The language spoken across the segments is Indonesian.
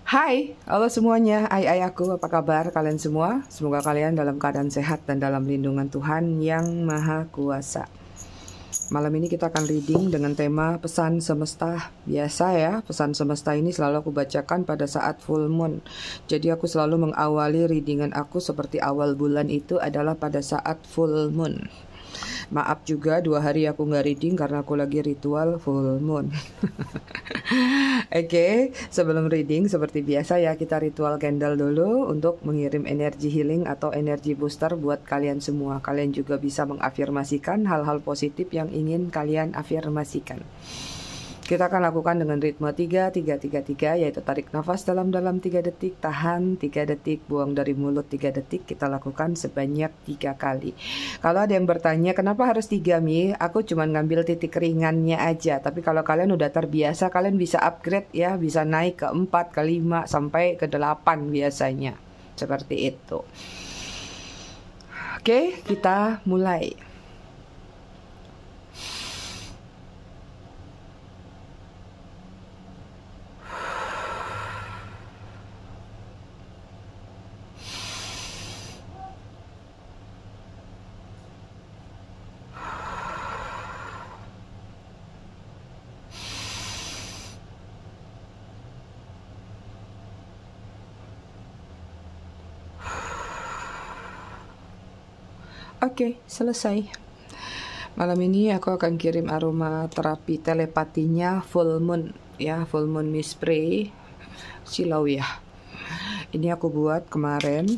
Hai, halo semuanya. Ai aku, apa kabar kalian semua? Semoga kalian dalam keadaan sehat dan dalam lindungan Tuhan yang Maha Kuasa. Malam ini kita akan reading dengan tema pesan semesta. Biasa ya, pesan semesta ini selalu aku bacakan pada saat full moon. Jadi aku selalu mengawali readingan aku seperti awal bulan itu adalah pada saat full moon. Maaf juga 2 hari aku nggak reading karena aku lagi ritual full moon. Oke, sebelum reading seperti biasa ya kita ritual candle dulu untuk mengirim energi healing atau energi booster buat kalian semua. Kalian juga bisa mengafirmasikan hal-hal positif yang ingin kalian afirmasikan. Kita akan lakukan dengan ritme 3-3-3-3, yaitu tarik nafas dalam-dalam 3 detik, tahan 3 detik, buang dari mulut 3 detik. Kita lakukan sebanyak 3 kali. Kalau ada yang bertanya, kenapa harus 3 Mi? Aku cuma ngambil titik ringannya aja. Tapi kalau kalian udah terbiasa, kalian bisa upgrade ya, bisa naik ke 4, ke 5, sampai ke 8 biasanya. Seperti itu. Oke, kita mulai. Oke, selesai. Malam ini aku akan kirim aroma terapi telepatinya full moon ya, full moon mist spray silau ya. Ini aku buat kemarin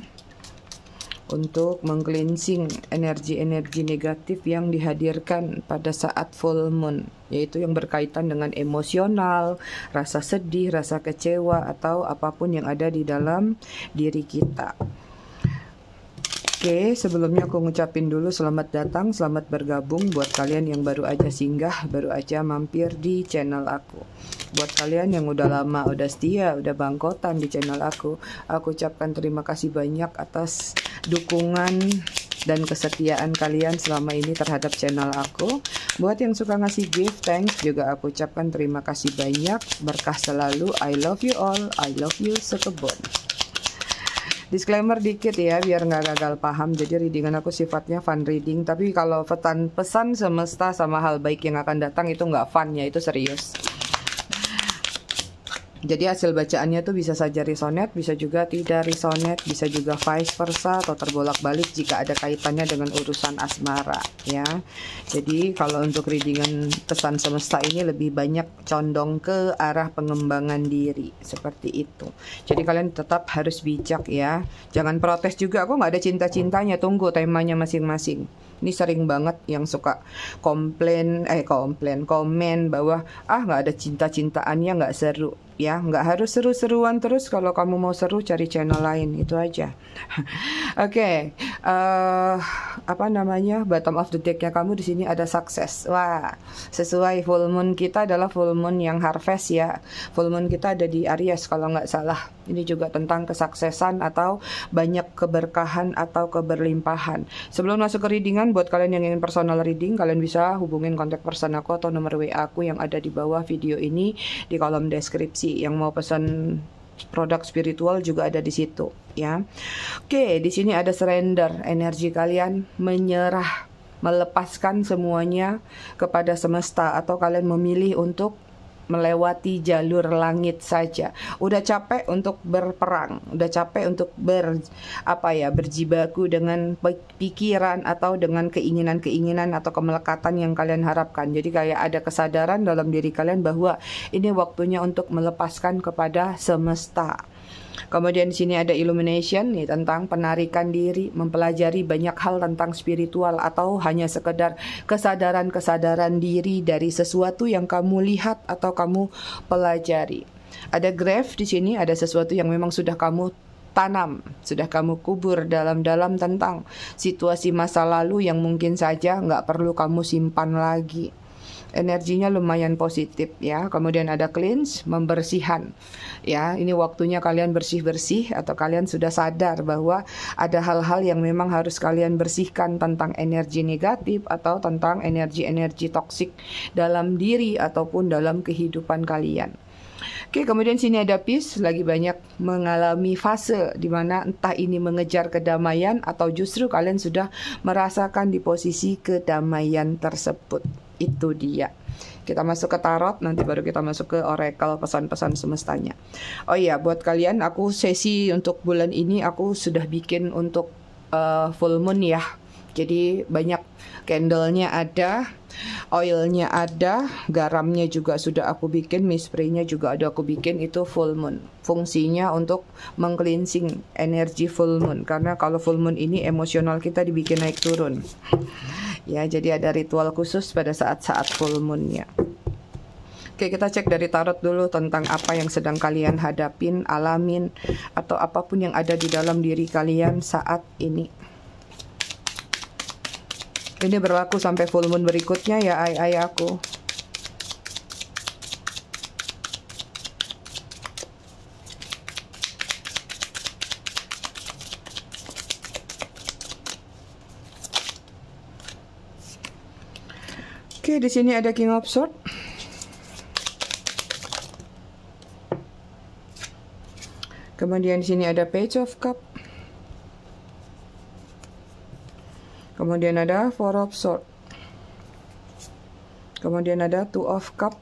untuk meng-cleansing energi-energi negatif yang dihadirkan pada saat full moon, yaitu yang berkaitan dengan emosional, rasa sedih, rasa kecewa, atau apapun yang ada di dalam diri kita. Oke, sebelumnya aku ngucapin dulu selamat datang, selamat bergabung buat kalian yang baru aja singgah, baru aja mampir di channel aku. Buat kalian yang udah lama, udah setia, udah bangkotan di channel aku ucapkan terima kasih banyak atas dukungan dan kesetiaan kalian selama ini terhadap channel aku. Buat yang suka ngasih gift, thanks juga aku ucapkan terima kasih banyak, berkah selalu, I love you all, I love you sekebon. Disclaimer dikit ya, biar nggak gagal paham. Jadi readingan aku sifatnya fun reading. Tapi kalau pesan semesta sama hal baik yang akan datang itu nggak fun ya, itu serius. Jadi hasil bacaannya tuh bisa saja resonate, bisa juga tidak resonate, bisa juga vice versa atau terbolak-balik jika ada kaitannya dengan urusan asmara ya. Jadi kalau untuk readingan pesan semesta ini lebih banyak condong ke arah pengembangan diri seperti itu. Jadi kalian tetap harus bijak ya. Jangan protes juga, aku nggak ada cinta-cintanya, tunggu temanya masing-masing. Ini sering banget yang suka komen bahwa nggak ada cinta-cintaannya, nggak seru. Ya, nggak harus seru-seruan terus. Kalau kamu mau seru, cari channel lain, itu aja. Oke, bottom of the decknya kamu di sini ada sukses. Wah, sesuai full moon kita adalah full moon yang harvest ya. Full moon kita ada di Aries kalau nggak salah. Ini juga tentang kesuksesan atau banyak keberkahan atau keberlimpahan. Sebelum masuk ke readingan, buat kalian yang ingin personal reading, kalian bisa hubungin kontak person aku atau nomor WA aku yang ada di bawah video ini di kolom deskripsi. Yang mau pesan produk spiritual juga ada di situ ya. Oke, di sini ada surrender, energi kalian menyerah, melepaskan semuanya kepada semesta, atau kalian memilih untuk melewati jalur langit saja. Udah capek untuk berperang, udah capek untuk berjibaku dengan pikiran atau dengan keinginan-keinginan atau kemelekatan yang kalian harapkan. Jadi kayak ada kesadaran dalam diri kalian bahwa ini waktunya untuk melepaskan kepada semesta. Kemudian di sini ada illumination nih, tentang penarikan diri, mempelajari banyak hal tentang spiritual atau hanya sekedar kesadaran-kesadaran diri dari sesuatu yang kamu lihat atau kamu pelajari. Ada grave di sini, ada sesuatu yang memang sudah kamu tanam, sudah kamu kubur dalam-dalam tentang situasi masa lalu yang mungkin saja nggak perlu kamu simpan lagi. Energinya lumayan positif ya. Kemudian ada cleanse, membersihkan ya. Ini waktunya kalian bersih-bersih, atau kalian sudah sadar bahwa ada hal-hal yang memang harus kalian bersihkan tentang energi negatif atau tentang energi-energi toksik dalam diri ataupun dalam kehidupan kalian. Oke, kemudian sini ada peace, lagi banyak mengalami fase di mana entah ini mengejar kedamaian atau justru kalian sudah merasakan di posisi kedamaian tersebut. Itu dia. Kita masuk ke tarot, nanti baru kita masuk ke oracle pesan-pesan semestanya. Oh iya, buat kalian, aku sesi untuk bulan ini aku sudah bikin untuk full moon ya. Jadi banyak candlenya ada, oilnya ada, garamnya juga sudah aku bikin, mist spray-nya juga ada aku bikin, itu full moon. Fungsinya untuk meng-cleansing energi full moon, karena kalau full moon ini emosional kita dibikin naik turun. Ya, jadi ada ritual khusus pada saat-saat full moon-nya. Oke, kita cek dari tarot dulu tentang apa yang sedang kalian hadapin, alamin, atau apapun yang ada di dalam diri kalian saat ini. Ini berlaku sampai full moon berikutnya ya, ay aku. Oke, di sini ada King of Swords. Kemudian di sini ada Page of Cup. Kemudian ada Four of Swords. Kemudian ada Two of Cup.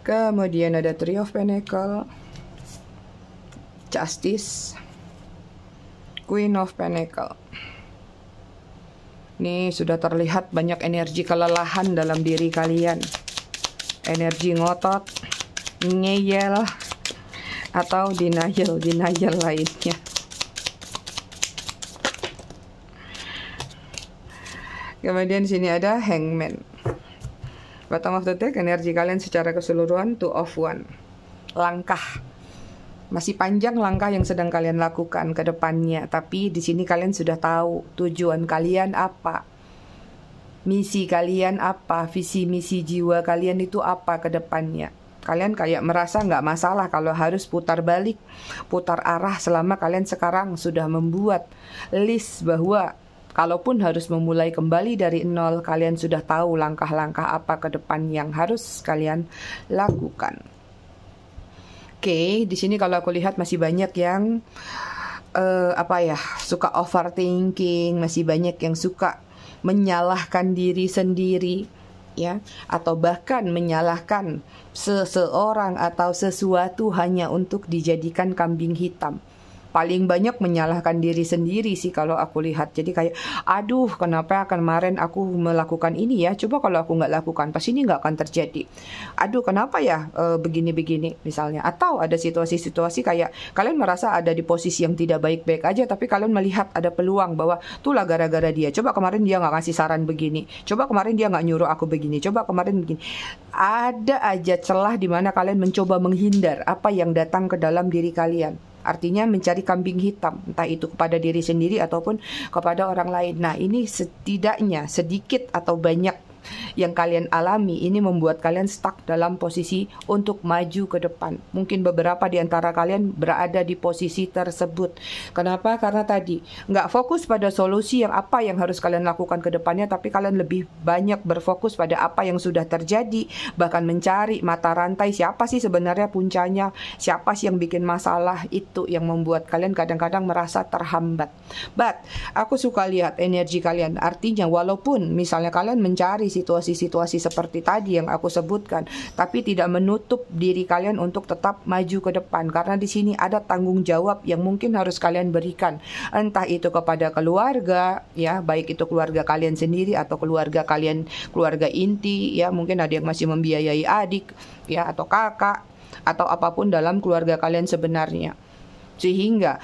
Kemudian ada Three of Pentacle. Justice. Queen of Pentacle. Ini sudah terlihat banyak energi kelelahan dalam diri kalian. Energi ngotot, ngeyel, atau denial lainnya. Kemudian di sini ada Hangman. Bottom of the deck, energi kalian secara keseluruhan Two of Wands. Langkah. Masih panjang langkah yang sedang kalian lakukan ke depannya, tapi di sini kalian sudah tahu tujuan kalian apa. Misi kalian apa, visi misi jiwa kalian itu apa ke depannya. Kalian kayak merasa nggak masalah kalau harus putar balik, putar arah selama kalian sekarang sudah membuat list bahwa kalaupun harus memulai kembali dari nol, kalian sudah tahu langkah-langkah apa ke depan yang harus kalian lakukan. Oke, di sini kalau aku lihat masih banyak yang suka overthinking, masih banyak yang suka menyalahkan diri sendiri, ya, atau bahkan menyalahkan seseorang atau sesuatu hanya untuk dijadikan kambing hitam. Paling banyak menyalahkan diri sendiri sih kalau aku lihat. Jadi kayak, aduh kenapa kemarin aku melakukan ini ya, coba kalau aku nggak lakukan pasti ini nggak akan terjadi. Aduh kenapa ya begini-begini misalnya. Atau ada situasi-situasi kayak kalian merasa ada di posisi yang tidak baik-baik aja, tapi kalian melihat ada peluang bahwa itulah gara-gara dia. Coba kemarin dia nggak ngasih saran begini, coba kemarin dia nggak nyuruh aku begini, coba kemarin begini. Ada aja celah di mana kalian mencoba menghindar apa yang datang ke dalam diri kalian. Artinya mencari kambing hitam, entah itu kepada diri sendiri ataupun kepada orang lain. Nah, ini setidaknya sedikit atau banyak yang kalian alami ini membuat kalian stuck dalam posisi untuk maju ke depan. Mungkin beberapa di antara kalian berada di posisi tersebut. Kenapa? Karena tadi nggak fokus pada solusi yang apa yang harus kalian lakukan ke depannya, tapi kalian lebih banyak berfokus pada apa yang sudah terjadi, bahkan mencari mata rantai siapa sih sebenarnya puncanya, siapa sih yang bikin masalah. Itu yang membuat kalian kadang-kadang merasa terhambat. But aku suka lihat energi kalian. Artinya walaupun misalnya kalian mencari situasi-situasi seperti tadi yang aku sebutkan, tapi tidak menutup diri kalian untuk tetap maju ke depan, karena di sini ada tanggung jawab yang mungkin harus kalian berikan, entah itu kepada keluarga, ya, baik itu keluarga kalian sendiri atau keluarga kalian, keluarga inti, ya, mungkin ada yang masih membiayai adik, ya, atau kakak, atau apapun dalam keluarga kalian sebenarnya. Sehingga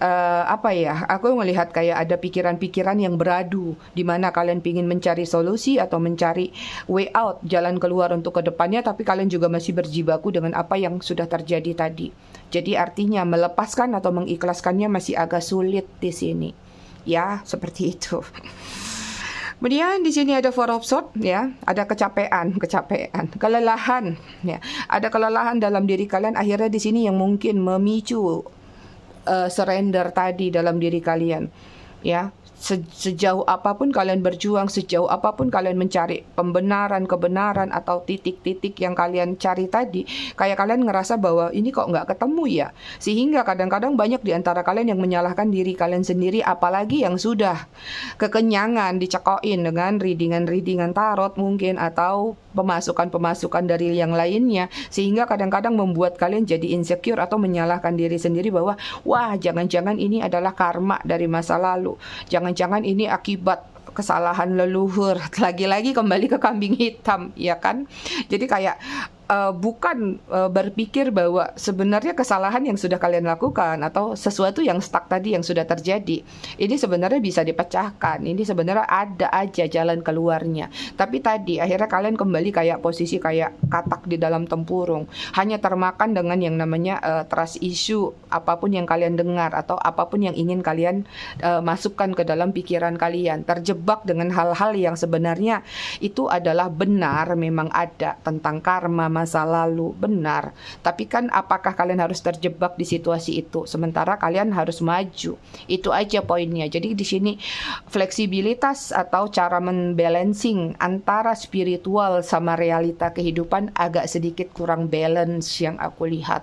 aku melihat kayak ada pikiran-pikiran yang beradu di mana kalian pingin mencari solusi atau mencari way out, jalan keluar untuk kedepannya, tapi kalian juga masih berjibaku dengan apa yang sudah terjadi tadi. Jadi artinya melepaskan atau mengikhlaskannya masih agak sulit di sini. Ya, seperti itu. Kemudian di sini ada Four of Swords, ya, ada kecapean, kelelahan, ya, ada kelelahan dalam diri kalian. Akhirnya di sini yang mungkin memicu surrender tadi dalam diri kalian, ya, sejauh apapun kalian berjuang, sejauh apapun kalian mencari pembenaran, kebenaran atau titik-titik yang kalian cari tadi, kayak kalian ngerasa bahwa ini kok nggak ketemu ya. Sehingga kadang-kadang banyak di antara kalian yang menyalahkan diri kalian sendiri, apalagi yang sudah kekenyangan dicekoin dengan readingan-readingan tarot mungkin atau pemasukan-pemasukan dari yang lainnya, sehingga kadang-kadang membuat kalian jadi insecure atau menyalahkan diri sendiri bahwa wah, jangan-jangan ini adalah karma dari masa lalu. Jangan-jangan ini akibat kesalahan leluhur. Lagi-lagi kembali ke kambing hitam, ya kan? Jadi kayak bukan berpikir bahwa sebenarnya kesalahan yang sudah kalian lakukan atau sesuatu yang stuck tadi yang sudah terjadi, ini sebenarnya bisa dipecahkan, ini sebenarnya ada aja jalan keluarnya. Tapi tadi akhirnya kalian kembali kayak posisi kayak katak di dalam tempurung, hanya termakan dengan yang namanya trust issue, apapun yang kalian dengar atau apapun yang ingin kalian masukkan ke dalam pikiran kalian, terjebak dengan hal-hal yang sebenarnya itu adalah benar, memang ada tentang karma masa lalu, benar. Tapi kan apakah kalian harus terjebak di situasi itu sementara kalian harus maju? Itu aja poinnya. Jadi di sini fleksibilitas atau cara membalancing antara spiritual sama realita kehidupan agak sedikit kurang balance yang aku lihat.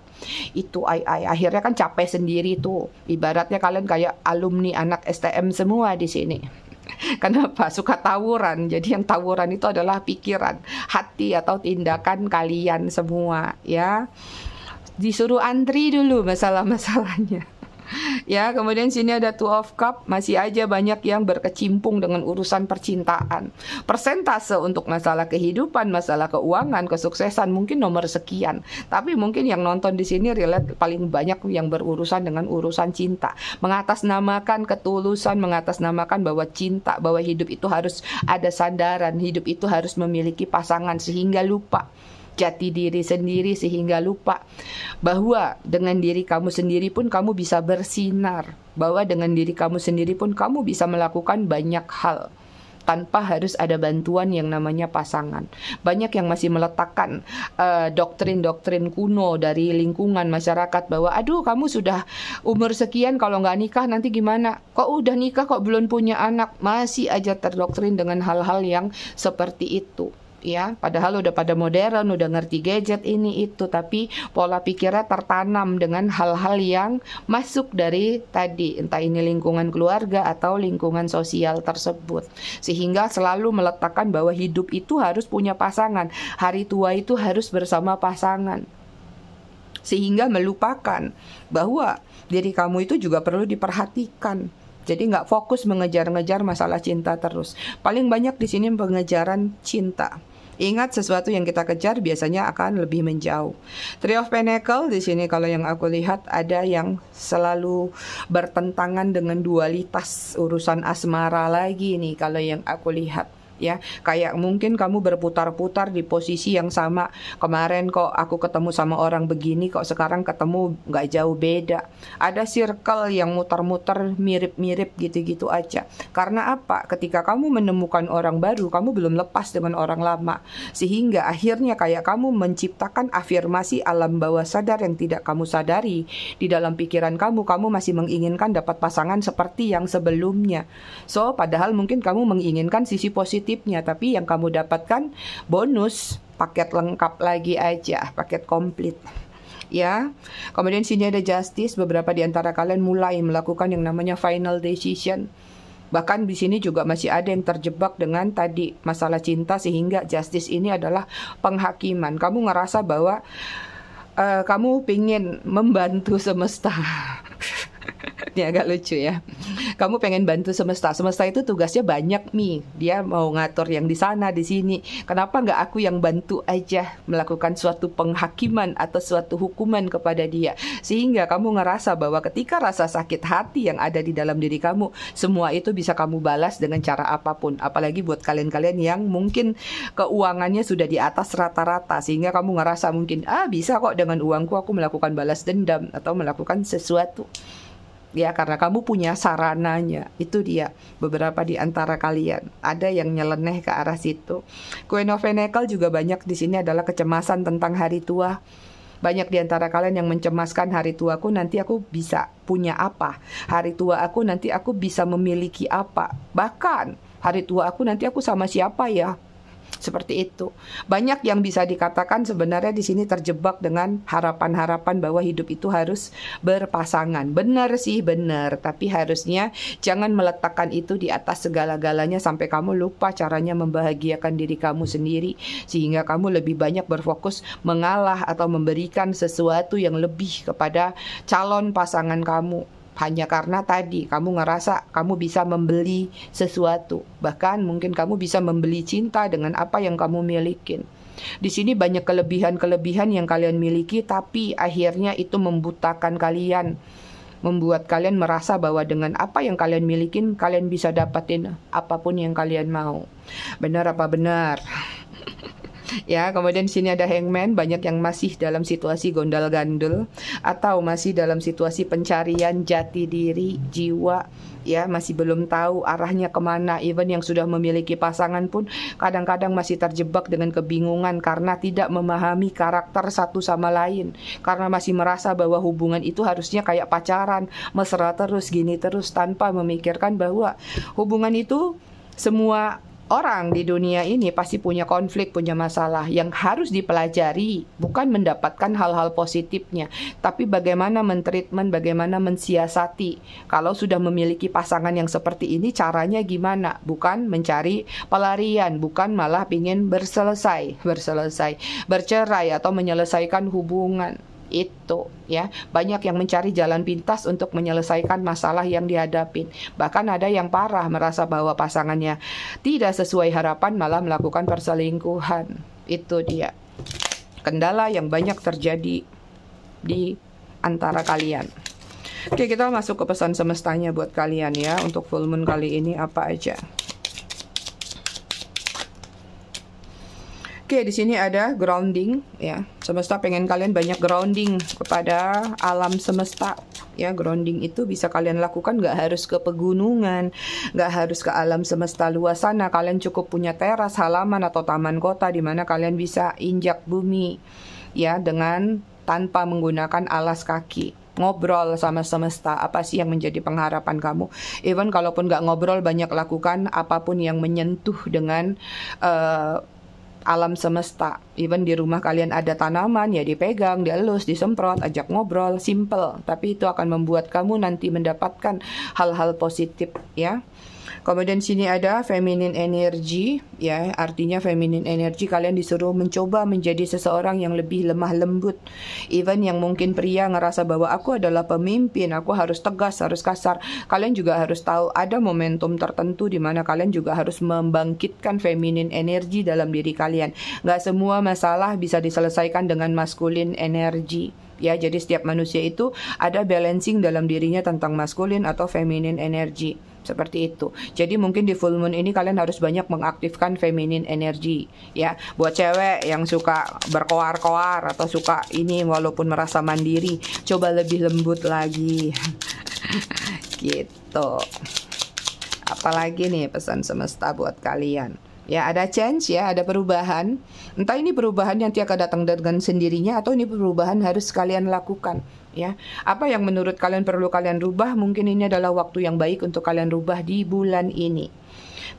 Itu akhirnya kan capek sendiri tuh. Ibaratnya kalian kayak alumni anak STM semua di sini. Kenapa? Suka tawuran. Jadi yang tawuran itu adalah pikiran, hati atau tindakan kalian semua, ya. Disuruh antri dulu masalah-masalahnya. Ya, kemudian sini ada Two of Cup, masih aja banyak yang berkecimpung dengan urusan percintaan. Persentase untuk masalah kehidupan, masalah keuangan, kesuksesan mungkin nomor sekian. Tapi mungkin yang nonton di sini relate paling banyak yang berurusan dengan urusan cinta. Mengatasnamakan ketulusan, mengatasnamakan bahwa cinta, bahwa hidup itu harus ada sandaran, hidup itu harus memiliki pasangan sehingga lupa jati diri sendiri, sehingga lupa bahwa dengan diri kamu sendiri pun kamu bisa bersinar, bahwa dengan diri kamu sendiri pun kamu bisa melakukan banyak hal tanpa harus ada bantuan yang namanya pasangan. Banyak yang masih meletakkan doktrin-doktrin kuno dari lingkungan masyarakat bahwa aduh, kamu sudah umur sekian kalau nggak nikah nanti gimana? Kok udah nikah kok belum punya anak? Masih aja terdoktrin dengan hal-hal yang seperti itu. Ya, padahal udah pada modern, udah ngerti gadget ini itu, tapi pola pikirnya tertanam dengan hal-hal yang masuk dari tadi, entah ini lingkungan keluarga atau lingkungan sosial tersebut, sehingga selalu meletakkan bahwa hidup itu harus punya pasangan, hari tua itu harus bersama pasangan, sehingga melupakan bahwa diri kamu itu juga perlu diperhatikan. Jadi nggak fokus mengejar-ngejar masalah cinta terus. Paling banyak di sini pengejaran cinta. Ingat, sesuatu yang kita kejar biasanya akan lebih menjauh. Three of Pentacles di sini kalau yang aku lihat ada yang selalu bertentangan dengan dualitas urusan asmara lagi nih kalau yang aku lihat. Ya, kayak mungkin kamu berputar-putar di posisi yang sama. Kemarin kok aku ketemu sama orang begini, kok sekarang ketemu nggak jauh beda. Ada circle yang muter-muter mirip-mirip gitu-gitu aja. Karena apa? Ketika kamu menemukan orang baru, kamu belum lepas dengan orang lama. Sehingga akhirnya kayak kamu menciptakan afirmasi alam bawah sadar yang tidak kamu sadari. Di dalam pikiran kamu masih menginginkan dapat pasangan seperti yang sebelumnya. So, padahal mungkin kamu menginginkan sisi positif, tapi yang kamu dapatkan bonus, paket lengkap lagi aja, paket komplit. Ya, kemudian sini ada Justice. Beberapa di antara kalian mulai melakukan yang namanya final decision. Bahkan di sini juga masih ada yang terjebak dengan tadi masalah cinta, sehingga Justice ini adalah penghakiman. Kamu ngerasa bahwa kamu pengen membantu semesta. Ini agak lucu ya. Kamu pengen bantu semesta. Semesta itu tugasnya banyak nih. Dia mau ngatur yang di sana, di sini. Kenapa nggak aku yang bantu aja melakukan suatu penghakiman atau suatu hukuman kepada dia? Sehingga kamu ngerasa bahwa ketika rasa sakit hati yang ada di dalam diri kamu, semua itu bisa kamu balas dengan cara apapun. Apalagi buat kalian-kalian yang mungkin keuangannya sudah di atas rata-rata, sehingga kamu ngerasa mungkin bisa kok dengan uangku aku melakukan balas dendam atau melakukan sesuatu. Ya, karena kamu punya sarananya. Itu dia, beberapa di antara kalian ada yang nyeleneh ke arah situ. Queen of Pentacles juga banyak di sini adalah kecemasan tentang hari tua. Banyak di antara kalian yang mencemaskan hari tuaku nanti aku bisa punya apa, hari tua aku nanti aku bisa memiliki apa, bahkan hari tua aku nanti aku sama siapa ya. Seperti itu. Banyak yang bisa dikatakan sebenarnya di sini terjebak dengan harapan-harapan bahwa hidup itu harus berpasangan. Benar sih, benar. Tapi harusnya jangan meletakkan itu di atas segala-galanya sampai kamu lupa caranya membahagiakan diri kamu sendiri. Sehingga kamu lebih banyak berfokus mengalah atau memberikan sesuatu yang lebih kepada calon pasangan kamu. Hanya karena tadi kamu ngerasa kamu bisa membeli sesuatu. Bahkan mungkin kamu bisa membeli cinta dengan apa yang kamu milikin. Di sini banyak kelebihan-kelebihan yang kalian miliki, tapi akhirnya itu membutakan kalian. Membuat kalian merasa bahwa dengan apa yang kalian milikin, kalian bisa dapatin apapun yang kalian mau. Benar apa benar? Ya, kemudian di sini ada hangman, banyak yang masih dalam situasi gondal-gandul atau masih dalam situasi pencarian jati diri, jiwa, ya, masih belum tahu arahnya kemana. Even yang sudah memiliki pasangan pun kadang-kadang masih terjebak dengan kebingungan karena tidak memahami karakter satu sama lain, karena masih merasa bahwa hubungan itu harusnya kayak pacaran, mesra terus, gini terus, tanpa memikirkan bahwa hubungan itu semua orang di dunia ini pasti punya konflik, punya masalah yang harus dipelajari, bukan mendapatkan hal-hal positifnya, tapi bagaimana mentreatment, bagaimana mensiasati. Kalau sudah memiliki pasangan yang seperti ini, caranya gimana? Bukan mencari pelarian, bukan malah ingin bercerai atau menyelesaikan hubungan. Itu ya, banyak yang mencari jalan pintas untuk menyelesaikan masalah yang dihadapin. Bahkan ada yang parah, merasa bahwa pasangannya tidak sesuai harapan, malah melakukan perselingkuhan. Itu dia kendala yang banyak terjadi di antara kalian. Oke, kita masuk ke pesan semestanya buat kalian ya. Untuk full moon kali ini apa aja? Oke, di sini ada grounding ya. Semesta pengen kalian banyak grounding kepada alam semesta ya. Grounding itu bisa kalian lakukan, nggak harus ke pegunungan, nggak harus ke alam semesta luas sana. Kalian cukup punya teras, halaman atau taman kota di mana kalian bisa injak bumi ya, dengan tanpa menggunakan alas kaki. Ngobrol sama semesta, apa sih yang menjadi pengharapan kamu? Even kalaupun nggak ngobrol, banyak lakukan apapun yang menyentuh dengan alam semesta. Even di rumah kalian ada tanaman, ya dipegang, dielus, disemprot, ajak ngobrol, simple. Tapi itu akan membuat kamu nanti mendapatkan hal-hal positif ya. Kemudian sini ada feminine energy ya, artinya feminine energy kalian disuruh mencoba menjadi seseorang yang lebih lemah lembut. Even yang mungkin pria ngerasa bahwa aku adalah pemimpin, aku harus tegas, harus kasar. Kalian juga harus tahu ada momentum tertentu di mana kalian juga harus membangkitkan feminine energy dalam diri kalian. Nggak semua masalah bisa diselesaikan dengan masculine energy. Ya, jadi setiap manusia itu ada balancing dalam dirinya tentang maskulin atau feminine energy. Seperti itu. Jadi mungkin di full moon ini kalian harus banyak mengaktifkan feminine energy ya. Buat cewek yang suka berkoar-koar atau suka ini walaupun merasa mandiri, coba lebih lembut lagi. Gitu. Apalagi nih pesan semesta buat kalian? Ya, ada change ya, ada perubahan. Entah ini perubahan yang akan datang dengan sendirinya atau ini perubahan harus kalian lakukan. Ya, apa yang menurut kalian perlu kalian rubah, mungkin ini adalah waktu yang baik untuk kalian rubah di bulan ini.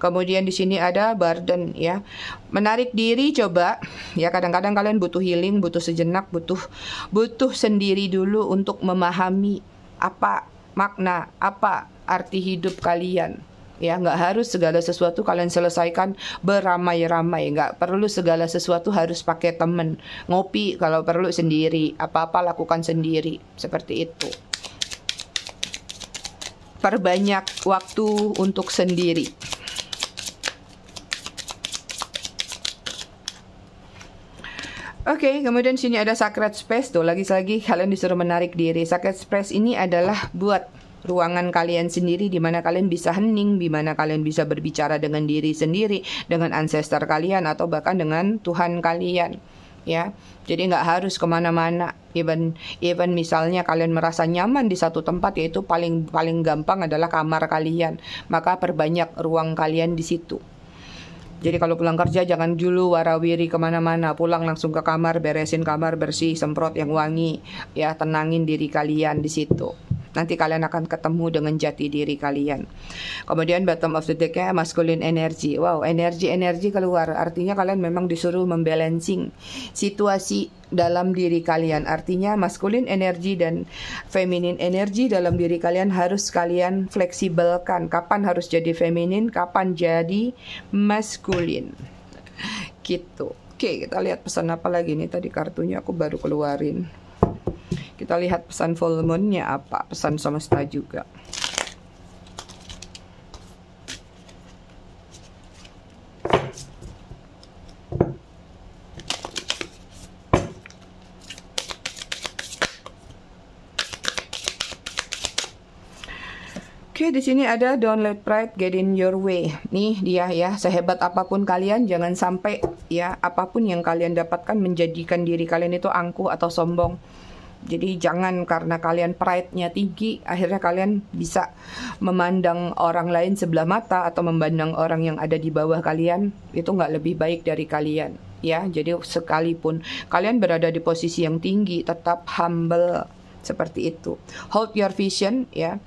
Kemudian di sini ada burden ya, menarik diri coba ya. Kadang-kadang kalian butuh healing, butuh sejenak, butuh sendiri dulu untuk memahami apa makna, apa arti hidup kalian. Ya, nggak harus segala sesuatu kalian selesaikan beramai-ramai. Nggak perlu segala sesuatu harus pakai temen. Ngopi kalau perlu sendiri. Apa-apa lakukan sendiri. Seperti itu. Perbanyak waktu untuk sendiri. Oke, kemudian sini ada sacred space. Tuh, lagi-lagi kalian disuruh menarik diri. Sacred space ini adalah buat ruangan kalian sendiri di mana kalian bisa hening, di mana kalian bisa berbicara dengan diri sendiri, dengan ancestor kalian atau bahkan dengan Tuhan kalian. Ya, jadi nggak harus kemana-mana. Even misalnya kalian merasa nyaman di satu tempat, yaitu paling gampang adalah kamar kalian. Maka perbanyak ruang kalian di situ. Jadi kalau pulang kerja jangan dulu warawiri kemana-mana, pulang langsung ke kamar, beresin kamar bersih, semprot yang wangi, ya tenangin diri kalian di situ. Nanti kalian akan ketemu dengan jati diri kalian. Kemudian bottom of the deck-nya masculine energy. Wow, energi keluar. Artinya kalian memang disuruh membalancing situasi dalam diri kalian. Artinya masculine energy dan feminine energy dalam diri kalian harus kalian fleksibelkan. Kapan harus jadi feminin, kapan jadi masculine. Gitu. Oke, kita lihat pesan apa lagi nih. Tadi kartunya aku baru keluarin. Kita lihat pesan full moon-nya apa, pesan semesta juga. Oke, di sini ada don't let pride get in your way. Nih dia ya, sehebat apapun kalian jangan sampai ya apapun yang kalian dapatkan menjadikan diri kalian itu angkuh atau sombong. Jadi jangan karena kalian pride-nya tinggi, akhirnya kalian bisa memandang orang lain sebelah mata atau memandang orang yang ada di bawah kalian itu nggak lebih baik dari kalian. Ya, jadi sekalipun kalian berada di posisi yang tinggi, tetap humble seperti itu. Hold your vision ya.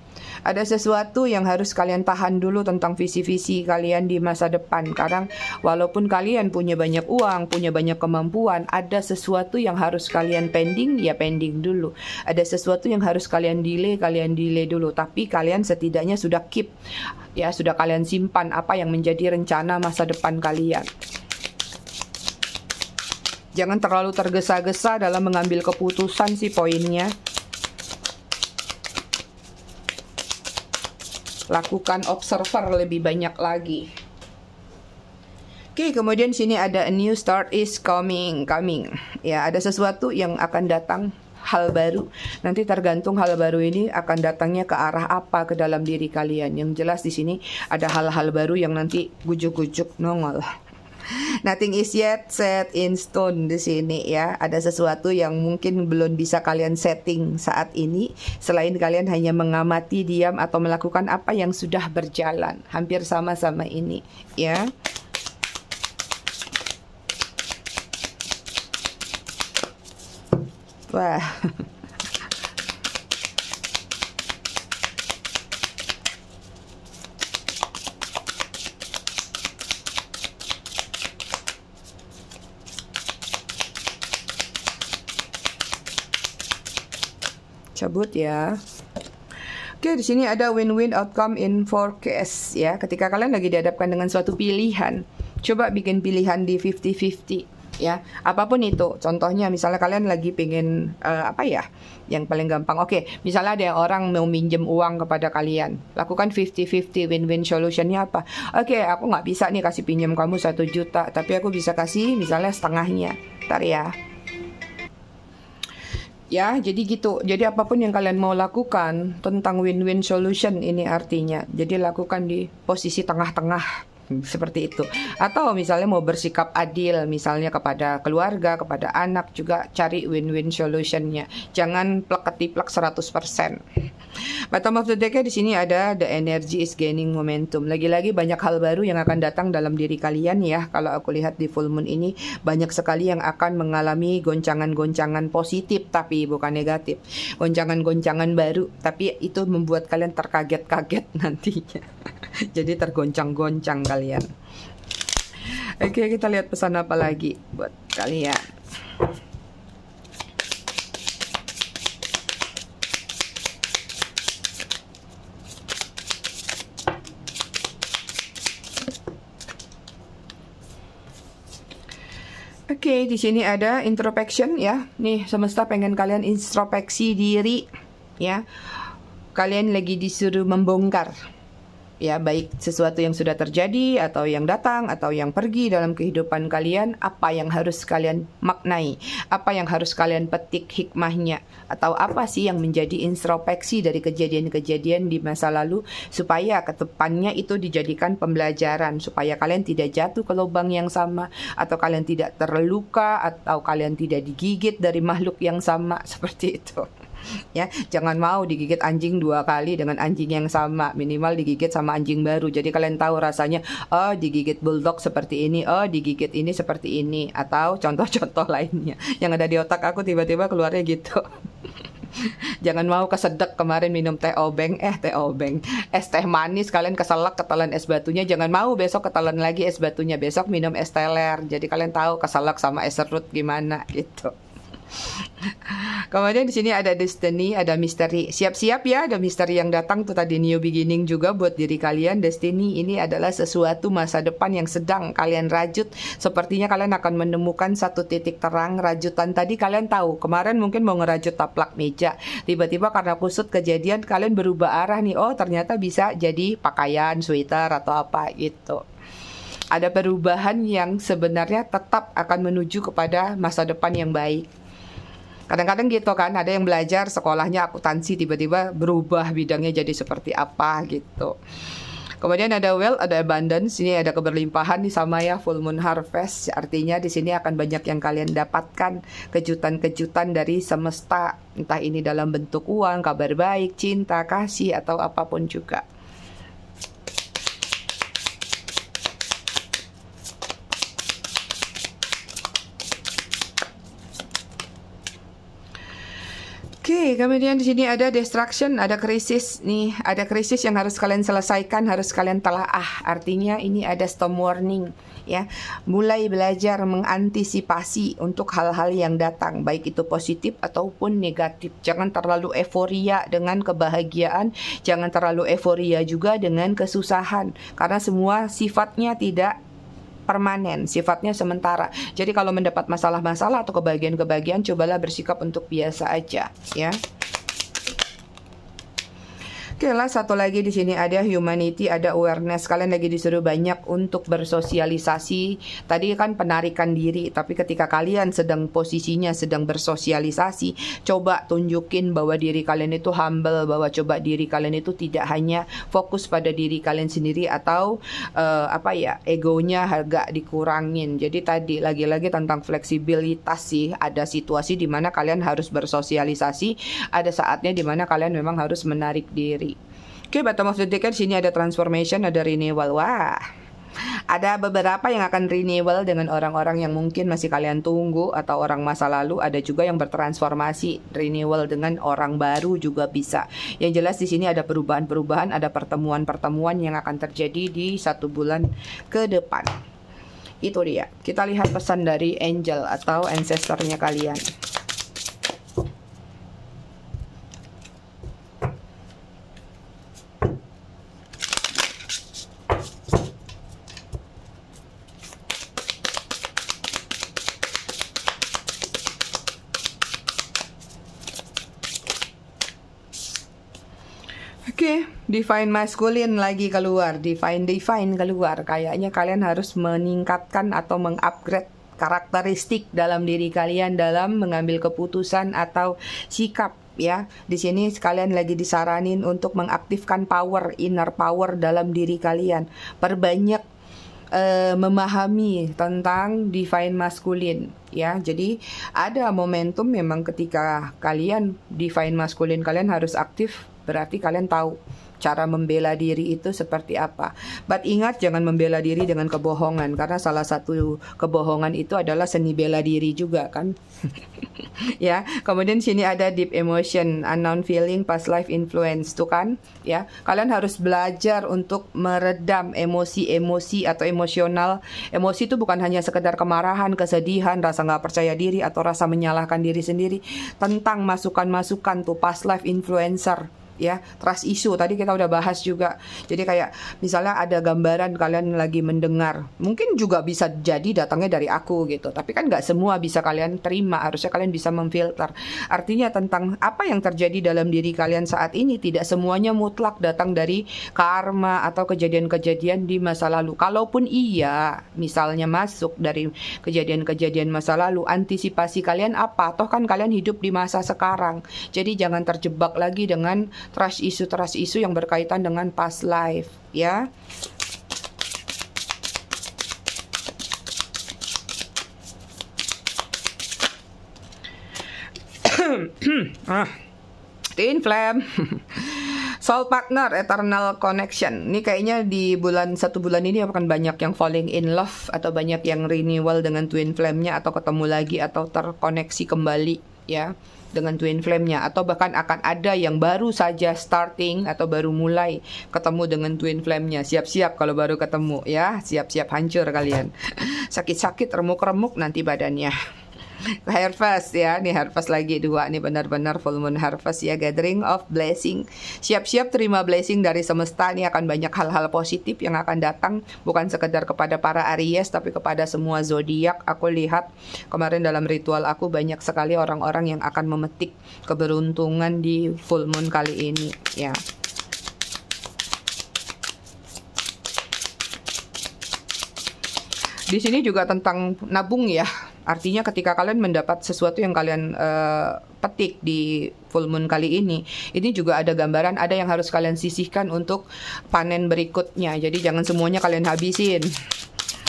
Ada sesuatu yang harus kalian tahan dulu tentang visi-visi kalian di masa depan. Kadang walaupun kalian punya banyak uang, punya banyak kemampuan, ada sesuatu yang harus kalian pending, ya pending dulu. Ada sesuatu yang harus kalian delay dulu. Tapi kalian setidaknya sudah keep, ya sudah kalian simpan apa yang menjadi rencana masa depan kalian. Jangan terlalu tergesa-gesa dalam mengambil keputusan sih poinnya. Lakukan observer lebih banyak lagi. Oke, kemudian sini ada a new start is coming. Ya, ada sesuatu yang akan datang, hal baru. Nanti tergantung hal baru ini akan datangnya ke arah apa ke dalam diri kalian. Yang jelas di sini ada hal-hal baru yang nanti gujuk-gujuk nongol. Nothing is yet set in stone di sini ya. Ada sesuatu yang mungkin belum bisa kalian setting saat ini selain kalian hanya mengamati, diam atau melakukan apa yang sudah berjalan. Hampir sama-sama ini ya. Wah. Cabut ya. Oke, di sini ada win-win outcome in forecast ya. Ketika kalian lagi dihadapkan dengan suatu pilihan, coba bikin pilihan di 50-50 ya. Apapun itu. Contohnya misalnya kalian lagi pengen apa ya? Yang paling gampang. Oke, misalnya ada orang mau minjem uang kepada kalian. Lakukan 50-50 win-win solutionnya apa? Oke, aku nggak bisa nih kasih pinjam kamu 1 juta, tapi aku bisa kasih misalnya setengahnya. Ntar ya. Ya, jadi gitu. Jadi apapun yang kalian mau lakukan tentang win-win solution ini artinya. Jadi lakukan di posisi tengah-tengah. Seperti itu. Atau misalnya mau bersikap adil, misalnya kepada keluarga, kepada anak, juga cari win-win solutionnya. Jangan plek-ketiplek 100%. Bottom of the deck-nya di sini ada the energy is gaining momentum. Lagi-lagi banyak hal baru yang akan datang dalam diri kalian ya. Kalau aku lihat di full moon ini banyak sekali yang akan mengalami goncangan-goncangan positif tapi bukan negatif. Goncangan-goncangan baru tapi itu membuat kalian terkaget-kaget nantinya. Jadi tergoncang-goncang kalian. Oke, kita lihat pesan apa lagi buat kalian. Oke, di sini ada introspection ya. Nih, semesta pengen kalian introspeksi diri ya. Kalian lagi disuruh membongkar ya, baik sesuatu yang sudah terjadi atau yang datang atau yang pergi dalam kehidupan kalian, apa yang harus kalian maknai, apa yang harus kalian petik hikmahnya, atau apa sih yang menjadi introspeksi dari kejadian-kejadian di masa lalu supaya ke depannya itu dijadikan pembelajaran, supaya kalian tidak jatuh ke lubang yang sama, atau kalian tidak terluka, atau kalian tidak digigit dari makhluk yang sama, seperti itu. Ya, jangan mau digigit anjing 2 kali dengan anjing yang sama, minimal digigit sama anjing baru. Jadi kalian tahu rasanya, oh digigit bulldog seperti ini, oh digigit ini seperti ini, atau contoh-contoh lainnya yang ada di otak aku tiba-tiba keluarnya gitu. Jangan mau kesedek kemarin minum teh obeng, es teh manis, kalian keselak ketelan es batunya. Jangan mau besok ketelan lagi es batunya, besok minum es teler. Jadi kalian tahu keselak sama es serut gimana gitu. Kemudian di sini ada destiny, ada misteri. Siap-siap ya, ada misteri yang datang tuh tadi, new beginning juga buat diri kalian. Destiny ini adalah sesuatu masa depan yang sedang kalian rajut. Sepertinya kalian akan menemukan satu titik terang. Rajutan tadi kalian tahu, kemarin mungkin mau ngerajut taplak meja, tiba-tiba karena kusut kejadian kalian berubah arah nih. Oh ternyata bisa jadi pakaian, sweater atau apa gitu. Ada perubahan yang sebenarnya tetap akan menuju kepada masa depan yang baik. Kadang-kadang gitu kan, ada yang belajar sekolahnya akuntansi tiba-tiba berubah bidangnya jadi seperti apa gitu. Kemudian ada wealth, ada abundance, ini ada keberlimpahan nih sama ya full moon harvest. Artinya di sini akan banyak yang kalian dapatkan, kejutan-kejutan dari semesta, entah ini dalam bentuk uang, kabar baik, cinta, kasih atau apapun juga. Oke, kemudian di sini ada distraction, ada krisis nih, ada krisis yang harus kalian selesaikan, harus kalian telaah. Artinya ini ada storm warning ya. Mulai belajar mengantisipasi untuk hal-hal yang datang, baik itu positif ataupun negatif. Jangan terlalu euforia dengan kebahagiaan, jangan terlalu euforia juga dengan kesusahan, karena semua sifatnya tidak permanen, sifatnya sementara. Jadi kalau mendapat masalah-masalah atau kebahagiaan-kebahagiaan, cobalah bersikap untuk biasa aja, ya. Oke lah, satu lagi di sini ada humanity, ada awareness. Kalian lagi disuruh banyak untuk bersosialisasi. Tadi kan penarikan diri, tapi ketika kalian sedang posisinya sedang bersosialisasi, coba tunjukin bahwa diri kalian itu humble, bahwa coba diri kalian itu tidak hanya fokus pada diri kalian sendiri atau egonya agak dikurangin. Jadi tadi lagi-lagi tentang fleksibilitas sih. Ada situasi di mana kalian harus bersosialisasi, ada saatnya di mana kalian memang harus menarik diri. Oke, bottom of the deck di sini ada transformation, ada renewal. Wah, ada beberapa yang akan renewal dengan orang-orang yang mungkin masih kalian tunggu atau orang masa lalu. Ada juga yang bertransformasi, renewal dengan orang baru juga bisa. Yang jelas di sini ada perubahan-perubahan, ada pertemuan-pertemuan yang akan terjadi di 1 bulan ke depan. Itu dia. Kita lihat pesan dari angel atau ancestornya kalian. Oke, divine masculine lagi keluar, divine keluar. Kayaknya kalian harus meningkatkan atau mengupgrade karakteristik dalam diri kalian dalam mengambil keputusan atau sikap ya. Di sini kalian lagi disaranin untuk mengaktifkan power, inner power dalam diri kalian. Perbanyak memahami tentang divine masculine ya. Jadi ada momentum memang ketika kalian divine masculine kalian harus aktif. Berarti kalian tahu cara membela diri itu seperti apa. But ingat, jangan membela diri dengan kebohongan, karena salah satu kebohongan itu adalah seni bela diri juga kan. Ya, kemudian sini ada deep emotion, unknown feeling, past life influence tuh kan. Ya, kalian harus belajar untuk meredam emosi-emosi atau emosional. Emosi itu bukan hanya sekedar kemarahan, kesedihan, rasa nggak percaya diri atau rasa menyalahkan diri sendiri. Tentang masukan-masukan tuh past life influencer. Ya, trust issue tadi kita udah bahas juga. Jadi kayak misalnya ada gambaran kalian lagi mendengar, mungkin juga bisa jadi datangnya dari aku gitu, tapi kan nggak semua bisa kalian terima. Harusnya kalian bisa memfilter. Artinya tentang apa yang terjadi dalam diri kalian saat ini, tidak semuanya mutlak datang dari karma atau kejadian-kejadian di masa lalu. Kalaupun iya, misalnya masuk dari kejadian-kejadian masa lalu, antisipasi kalian apa? Toh kan kalian hidup di masa sekarang. Jadi jangan terjebak lagi dengan trust issue yang berkaitan dengan past life ya. Twin flame. Soul partner, eternal connection. Ini kayaknya di satu bulan ini akan banyak yang falling in love atau banyak yang renewal dengan twin flame-nya atau ketemu lagi atau terkoneksi kembali ya dengan twin flame-nya, atau bahkan akan ada yang baru saja starting atau baru mulai ketemu dengan twin flame-nya. Siap-siap kalau baru ketemu ya, siap-siap hancur kalian. Sakit-sakit, remuk-remuk nanti badannya. Harvest ya, nih harvest lagi 2 nih, benar-benar full moon harvest ya, gathering of blessing. Siap-siap terima blessing dari semesta. Nih akan banyak hal-hal positif yang akan datang, bukan sekedar kepada para Aries tapi kepada semua zodiak. Aku lihat kemarin dalam ritual aku banyak sekali orang-orang yang akan memetik keberuntungan di full moon kali ini ya. Di sini juga tentang nabung ya. Artinya ketika kalian mendapat sesuatu yang kalian petik di full moon kali ini juga ada gambaran ada yang harus kalian sisihkan untuk panen berikutnya. Jadi jangan semuanya kalian habisin.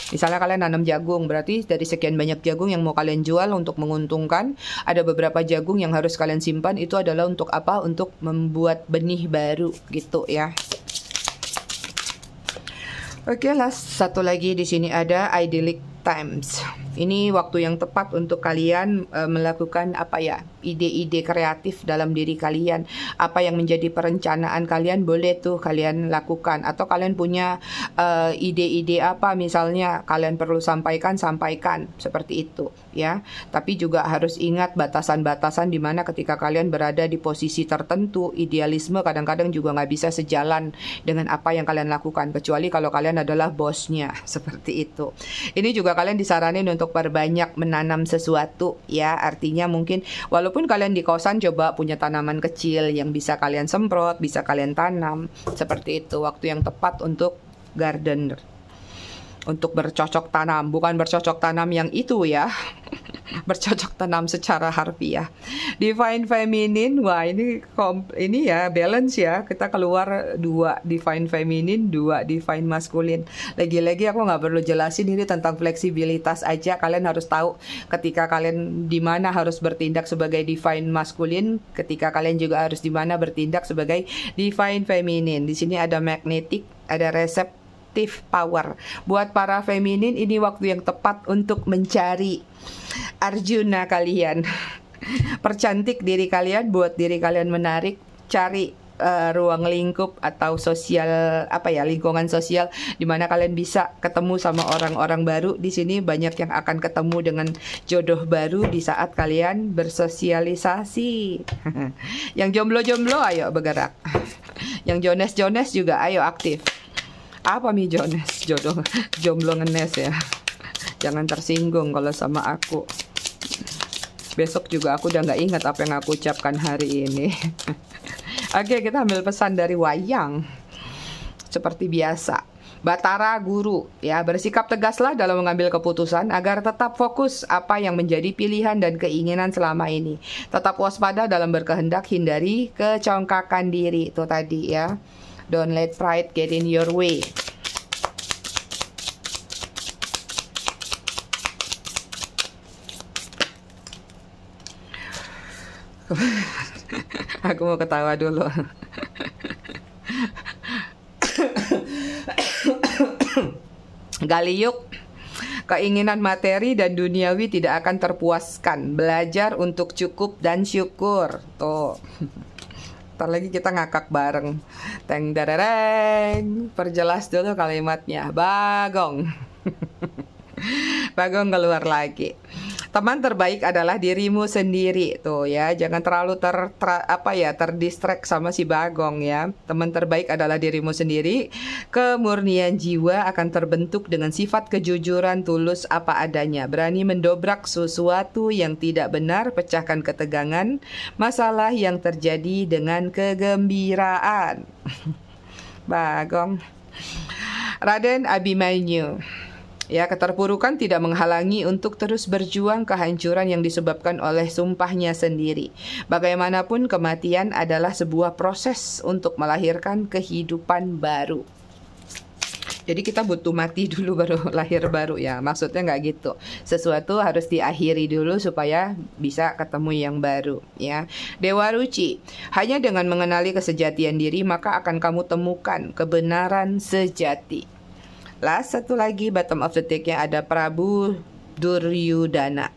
Misalnya kalian nanam jagung, berarti dari sekian banyak jagung yang mau kalian jual untuk menguntungkan, ada beberapa jagung yang harus kalian simpan. Itu adalah untuk apa? Untuk membuat benih baru gitu ya. Oke, satu lagi di sini ada idyllic times. Ini waktu yang tepat untuk kalian melakukan apa ya, ide-ide kreatif dalam diri kalian. Apa yang menjadi perencanaan kalian boleh tuh kalian lakukan. Atau kalian punya ide-ide apa, misalnya kalian perlu sampaikan seperti itu ya. Tapi juga harus ingat batasan-batasan di mana ketika kalian berada di posisi tertentu, idealisme kadang-kadang juga nggak bisa sejalan dengan apa yang kalian lakukan, kecuali kalau kalian adalah bosnya, seperti itu. Ini juga kalian disaranin untuk perbanyak menanam sesuatu ya. Artinya mungkin walaupun kalian di kosan, coba punya tanaman kecil yang bisa kalian semprot, bisa kalian tanam, seperti itu. Waktu yang tepat untuk gardener, untuk bercocok tanam, bukan bercocok tanam yang itu ya. Bercocok tanam secara harfiah. Divine feminine, wah ini ya balance ya. Kita keluar 2 divine feminine, 2 divine masculine. Lagi-lagi aku nggak perlu jelasin, ini tentang fleksibilitas aja. Kalian harus tahu ketika kalian di mana harus bertindak sebagai divine masculine, ketika kalian juga harus di mana bertindak sebagai divine feminine. Di sini ada magnetic, ada receptive power. Buat para feminin, ini waktu yang tepat untuk mencari Arjuna kalian. Percantik diri kalian, buat diri kalian menarik, cari ruang lingkup atau sosial apa ya, lingkungan sosial di mana kalian bisa ketemu sama orang-orang baru. Di sini banyak yang akan ketemu dengan jodoh baru di saat kalian bersosialisasi. Yang jomblo-jomblo ayo bergerak. Yang jones-jones juga ayo aktif. Apa mi jones? Jomblo ngenes ya. Jangan tersinggung kalau sama aku. Besok juga aku udah nggak ingat apa yang aku ucapkan hari ini. Oke, kita ambil pesan dari wayang. Seperti biasa, Batara Guru ya, bersikap tegaslah dalam mengambil keputusan agar tetap fokus apa yang menjadi pilihan dan keinginan selama ini. Tetap waspada dalam berkehendak, hindari kecongkakan diri. Itu tadi ya. Don't let pride get in your way. Aku mau ketawa dulu. Galiyuk, keinginan materi dan duniawi tidak akan terpuaskan. Belajar untuk cukup dan syukur. Tuh. Ntar lagi kita ngakak bareng. Teng dereng. Perjelas dulu kalimatnya. Bagong. Bagong keluar lagi. Teman terbaik adalah dirimu sendiri tuh ya. Jangan terlalu terdistract sama si Bagong ya. Teman terbaik adalah dirimu sendiri. Kemurnian jiwa akan terbentuk dengan sifat kejujuran, tulus apa adanya. Berani mendobrak sesuatu yang tidak benar, pecahkan ketegangan masalah yang terjadi dengan kegembiraan. Bagong. Raden Abimanyu. Ya, keterpurukan tidak menghalangi untuk terus berjuang kehancuran yang disebabkan oleh sumpahnya sendiri. Bagaimanapun kematian adalah sebuah proses untuk melahirkan kehidupan baru. Jadi kita butuh mati dulu baru lahir baru ya. Maksudnya nggak gitu. Sesuatu harus diakhiri dulu supaya bisa ketemu yang baru ya. Dewa Ruci, hanya dengan mengenali kesejatian diri maka akan kamu temukan kebenaran sejati. Last satu lagi bottom of the deck-nya ada Prabu Duryudana.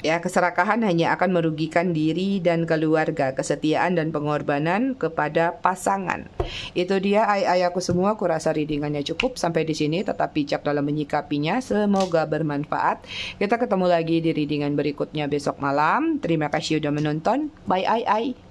Ya, keserakahan hanya akan merugikan diri dan keluarga, kesetiaan dan pengorbanan kepada pasangan. Itu dia ai-ai aku semua, kurasa readingannya cukup sampai di sini, tetap bijak dalam menyikapinya. Semoga bermanfaat. Kita ketemu lagi di readingan berikutnya besok malam. Terima kasih sudah menonton. Bye ai-ai.